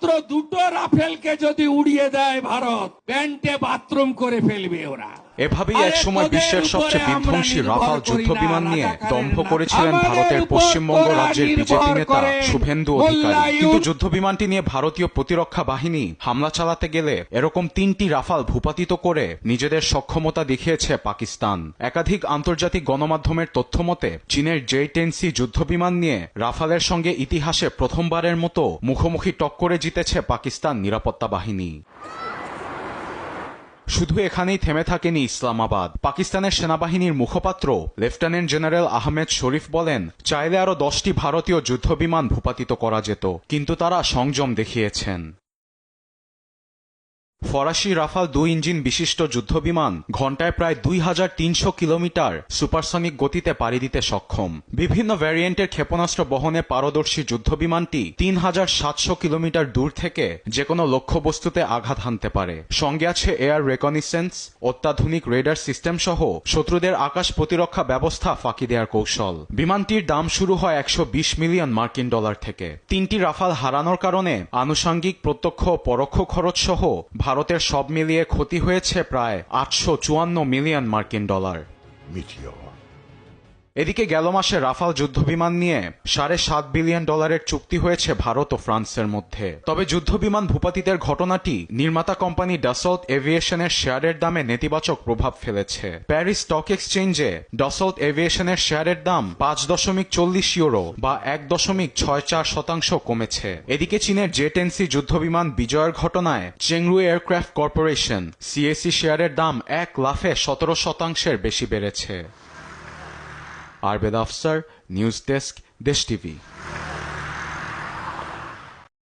মাত্র দুটো রাফেলকে যদি উড়িয়ে দেয় ভারত, প্যান্টে বাথরুম করে ফেলবে ওরা। এভাবেই একসময় বিশ্বের সবচেয়ে বিধ্বংসী রাফাল যুদ্ধ বিমান নিয়ে দম্ভ করেছিলেন ভারতের পশ্চিমবঙ্গ রাজ্যের বিজেপি নেতা শুভেন্দু অধিকারী। কিন্তু যুদ্ধ বিমানটি নিয়ে ভারতীয় প্রতিরক্ষা বাহিনী হামলা চালাতে গেলে এরকম 3টি রাফাল ভূপাতিত করে নিজেদের সক্ষমতা দেখিয়েছে পাকিস্তান। একাধিক আন্তর্জাতিক গণমাধ্যমের তথ্য মতে চীনের J-10C যুদ্ধ বিমান নিয়ে রাফালের সঙ্গে ইতিহাসে প্রথমবারের মতো মুখোমুখি টক্করে জিতেছে পাকিস্তান নিরাপত্তা বাহিনী। শুধু এখানেই থেমে থাকেনি ইসলামাবাদ। পাকিস্তানের সেনাবাহিনীর মুখপাত্র লেফটেন্যান্ট জেনারেল আহমেদ শরীফ বলেন, চাইলে আরো 10টি ভারতীয় যুদ্ধবিমান ভূপাতিত করা যেত, কিন্তু তারা সংযম দেখিয়েছেন। ফরাসি রাফাল 2 ইঞ্জিন বিশিষ্ট যুদ্ধবিমান ঘণ্টায় প্রায় 2300 কিলোমিটার সুপারসনিক গতিতে পাড়ি দিতে সক্ষম। বিভিন্ন ভ্যারিয়েন্টের ক্ষেপণাস্ত্র বহনে পারদর্শী যুদ্ধবিমানটি 3700 কিলোমিটার দূর থেকে যে কোনো লক্ষ্যবস্তুতে আঘাত হানতে পারে। সঙ্গে আছে এয়ার রেকনিসেন্স, অত্যাধুনিক রেডার সিস্টেম সহ শত্রুদের আকাশ প্রতিরক্ষা ব্যবস্থা ফাঁকি দেওয়ার কৌশল। বিমানটির দাম শুরু হয় 120 মিলিয়ন মার্কিন ডলার থেকে। 3টি রাফাল হারানোর কারণে আনুষঙ্গিক প্রত্যক্ষ ও পরোক্ষ খরচ সহ ভারতের সব মিলিয়ে ক্ষতি হয়েছে প্রায় 854 মিলিয়ন মার্কিন ডলার। এদিকে গেল মাসে রাফাল যুদ্ধবিমান নিয়ে $7.5 বিলিয়ন চুক্তি হয়েছে ভারত ও ফ্রান্সের মধ্যে। তবে যুদ্ধবিমান ভূপাতিতের ঘটনাটি নির্মাতা কোম্পানি ডাসল্ট এভিয়েশনের শেয়ারের দামে নেতিবাচক প্রভাব ফেলেছে। প্যারিস স্টক এক্সচেঞ্জে ডাসল্ট এভিয়েশনের শেয়ারের দাম 5.40 ইউরো বা 1.64% কমেছে। এদিকে চীনের J-10C যুদ্ধবিমান বিজয়ের ঘটনায় চেংরু এয়ারক্রাফট কর্পোরেশন CAC শেয়ারের দাম 1 লাফে 17% বেশি বেড়েছে। আরবেদ আফসার, নিউজ ডেস্ক, দেশ টিভি।